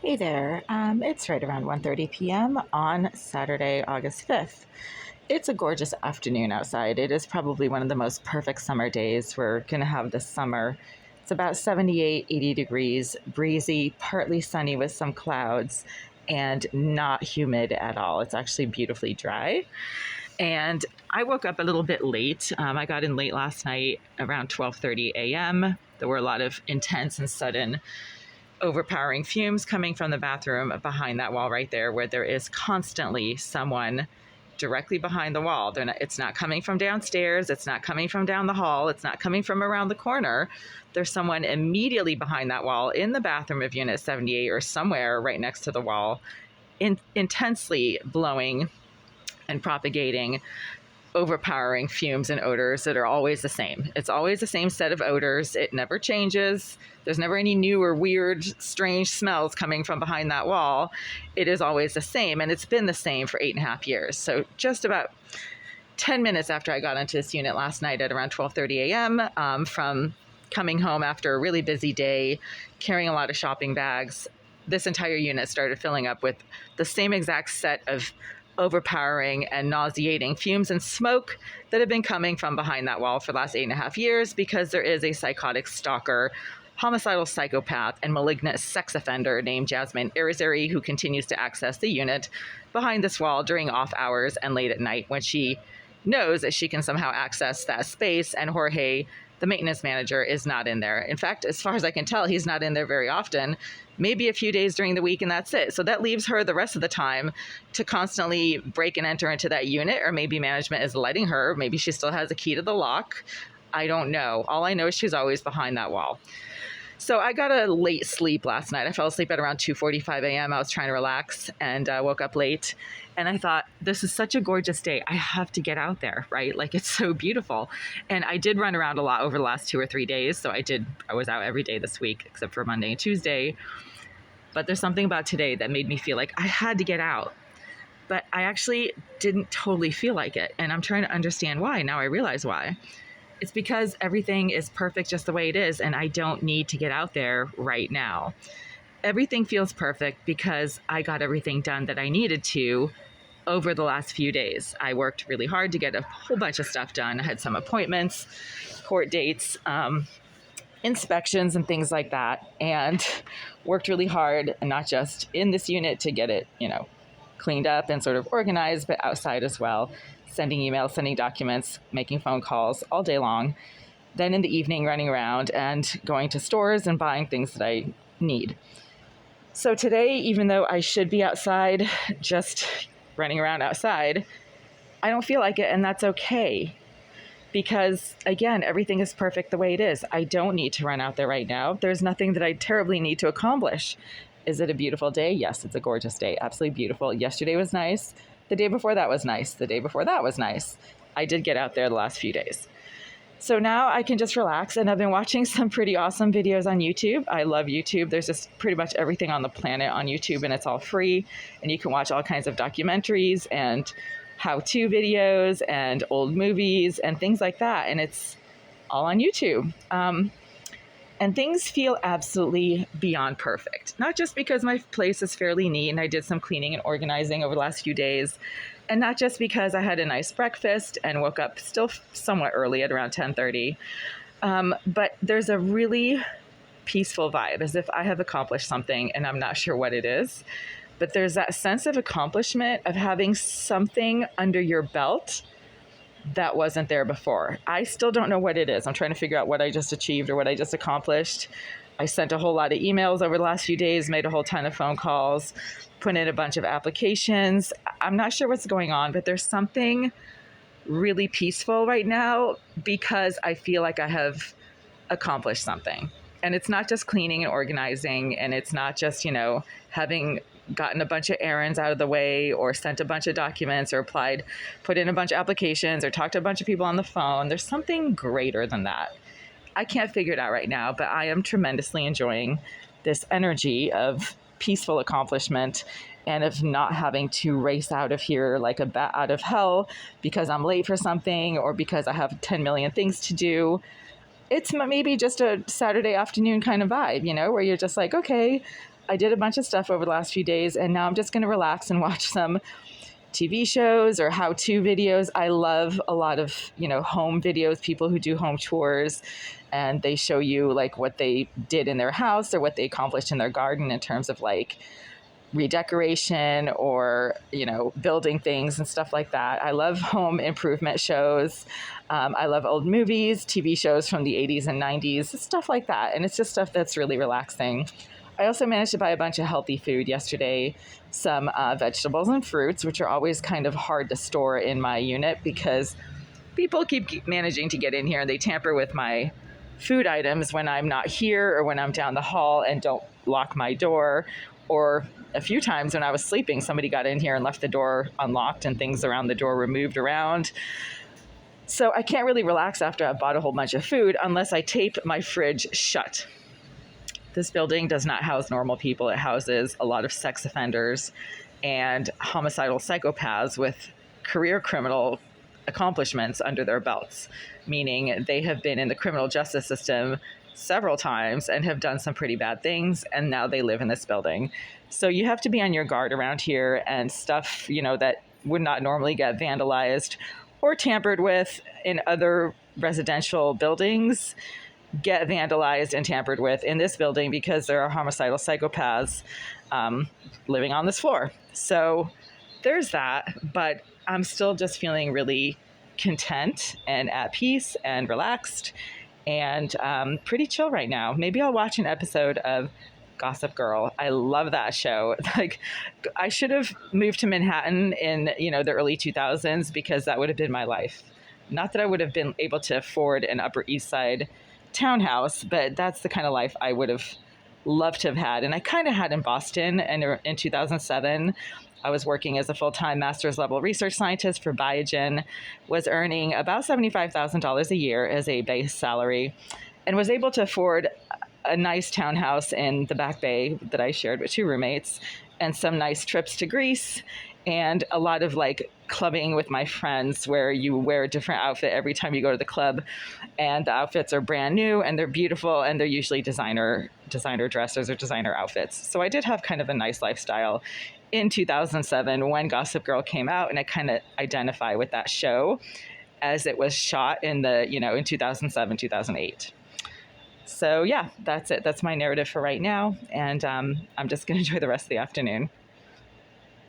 Hey there. It's right around 1:30 p.m. on Saturday, August 5th. It's a gorgeous afternoon outside. It is probably one of the most perfect summer days we're going to have this summer. It's about 78, 80 degrees, breezy, partly sunny with some clouds, and not humid at all. It's actually beautifully dry. And I woke up a little bit late. I got in late last night around 12:30 a.m. There were a lot of intense and sudden overpowering fumes coming from the bathroom behind that wall right there, where there is constantly someone directly behind the wall. It's not coming from downstairs. It's not coming from down the hall. It's not coming from around the corner. There's someone immediately behind that wall in the bathroom of Unit 78 or somewhere right next to the wall, intensely blowing and propagating overpowering fumes and odors that are always the same. It's always the same set of odors. It never changes. There's never any new or weird, strange smells coming from behind that wall. It is always the same, and it's been the same for 8.5 years. So just about 10 minutes after I got into this unit last night at around 12:30 a.m. From coming home after a really busy day, carrying a lot of shopping bags, this entire unit started filling up with the same exact set of overpowering and nauseating fumes and smoke that have been coming from behind that wall for the last 8.5 years, because there is a psychotic stalker, homicidal psychopath, and malignant sex offender named Jasmine Irizarry, who continues to access the unit behind this wall during off hours and late at night when she knows that she can somehow access that space, and Jorge, the maintenance manager, is not in there. In fact, as far as I can tell, he's not in there very often, maybe a few days during the week, and that's it. So that leaves her the rest of the time to constantly break and enter into that unit, or maybe management is letting her. Maybe she still has a key to the lock. I don't know. All I know is she's always behind that wall. So I got a late sleep last night. I fell asleep at around 2:45 a.m. I was trying to relax and woke up late. And I thought, this is such a gorgeous day. I have to get out there, right? Like, it's so beautiful. And I did run around a lot over the last 2 or 3 days. So I was out every day this week, except for Monday and Tuesday. But there's something about today that made me feel like I had to get out. But I actually didn't totally feel like it. And I'm trying to understand why. Now I realize why. It's because everything is perfect just the way it is, and I don't need to get out there right now. Everything feels perfect because I got everything done that I needed to over the last few days. I worked really hard to get a whole bunch of stuff done. I had some appointments, court dates, inspections, and things like that, and worked really hard, and not just in this unit to get it, cleaned up and sort of organized, but outside as well. Sending emails, sending documents, making phone calls all day long. Then in the evening, running around and going to stores and buying things that I need. So today, even though I should be outside, just running around outside, I don't feel like it, and that's okay. Because again, everything is perfect the way it is. I don't need to run out there right now. There's nothing that I terribly need to accomplish. Is it a beautiful day? Yes, it's a gorgeous day. Absolutely beautiful. Yesterday was nice. The day before that was nice. The day before that was nice. I did get out there the last few days. So now I can just relax, and I've been watching some pretty awesome videos on YouTube. I love YouTube. There's just pretty much everything on the planet on YouTube, and it's all free. And you can watch all kinds of documentaries and how-to videos and old movies and things like that. And it's all on YouTube. And things feel absolutely beyond perfect. Not just because my place is fairly neat and I did some cleaning and organizing over the last few days, and not just because I had a nice breakfast and woke up still somewhat early at around 10:30, but there's a really peaceful vibe, as if I have accomplished something and I'm not sure what it is. But there's that sense of accomplishment of having something under your belt that wasn't there before. I still don't know what it is. I'm trying to figure out what I just achieved or what I just accomplished. I sent a whole lot of emails over the last few days, made a whole ton of phone calls, put in a bunch of applications. I'm not sure what's going on, but there's something really peaceful right now because I feel like I have accomplished something. And it's not just cleaning and organizing, and it's not just, having gotten a bunch of errands out of the way, or sent a bunch of documents, or put in a bunch of applications, or talked to a bunch of people on the phone. There's something greater than that. I can't figure it out right now, but I am tremendously enjoying this energy of peaceful accomplishment and of not having to race out of here like a bat out of hell because I'm late for something or because I have 10 million things to do. It's maybe just a Saturday afternoon kind of vibe, where you're just like, okay, I did a bunch of stuff over the last few days, and now I'm just going to relax and watch some TV shows or how-to videos. I love a lot of, home videos, people who do home tours, and they show you like what they did in their house or what they accomplished in their garden in terms of like redecoration or, building things and stuff like that. I love home improvement shows. I love old movies, TV shows from the 80s and 90s, stuff like that. And it's just stuff that's really relaxing. I also managed to buy a bunch of healthy food yesterday, some vegetables and fruits, which are always kind of hard to store in my unit because people keep managing to get in here and they tamper with my food items when I'm not here or when I'm down the hall and don't lock my door. Or a few times when I was sleeping, somebody got in here and left the door unlocked and things around the door were moved around. So I can't really relax after I've bought a whole bunch of food unless I tape my fridge shut. This building does not house normal people. It houses a lot of sex offenders and homicidal psychopaths with career criminal accomplishments under their belts, meaning they have been in the criminal justice system several times and have done some pretty bad things, and now they live in this building. So you have to be on your guard around here, and stuff, that would not normally get vandalized or tampered with in other residential buildings get vandalized and tampered with in this building because there are homicidal psychopaths living on this floor. So there's that, but I'm still just feeling really content and at peace and relaxed and pretty chill right now. Maybe I'll watch an episode of Gossip Girl. I love that show. Like, I should have moved to Manhattan in, the early 2000s because that would have been my life. Not that I would have been able to afford an Upper East Side townhouse, but that's the kind of life I would have loved to have had. And I kind of had in Boston. And in 2007, I was working as a full-time master's level research scientist for Biogen, was earning about $75,000 a year as a base salary, and was able to afford a nice townhouse in the Back Bay that I shared with 2 roommates, and some nice trips to Greece, and a lot of like clubbing with my friends where you wear a different outfit every time you go to the club, and the outfits are brand new and they're beautiful and they're usually designer dresses or designer outfits. So I did have kind of a nice lifestyle in 2007 when Gossip Girl came out, and I kind of identify with that show as it was shot in in 2007, 2008. So yeah, that's it. That's my narrative for right now, and I'm just going to enjoy the rest of the afternoon.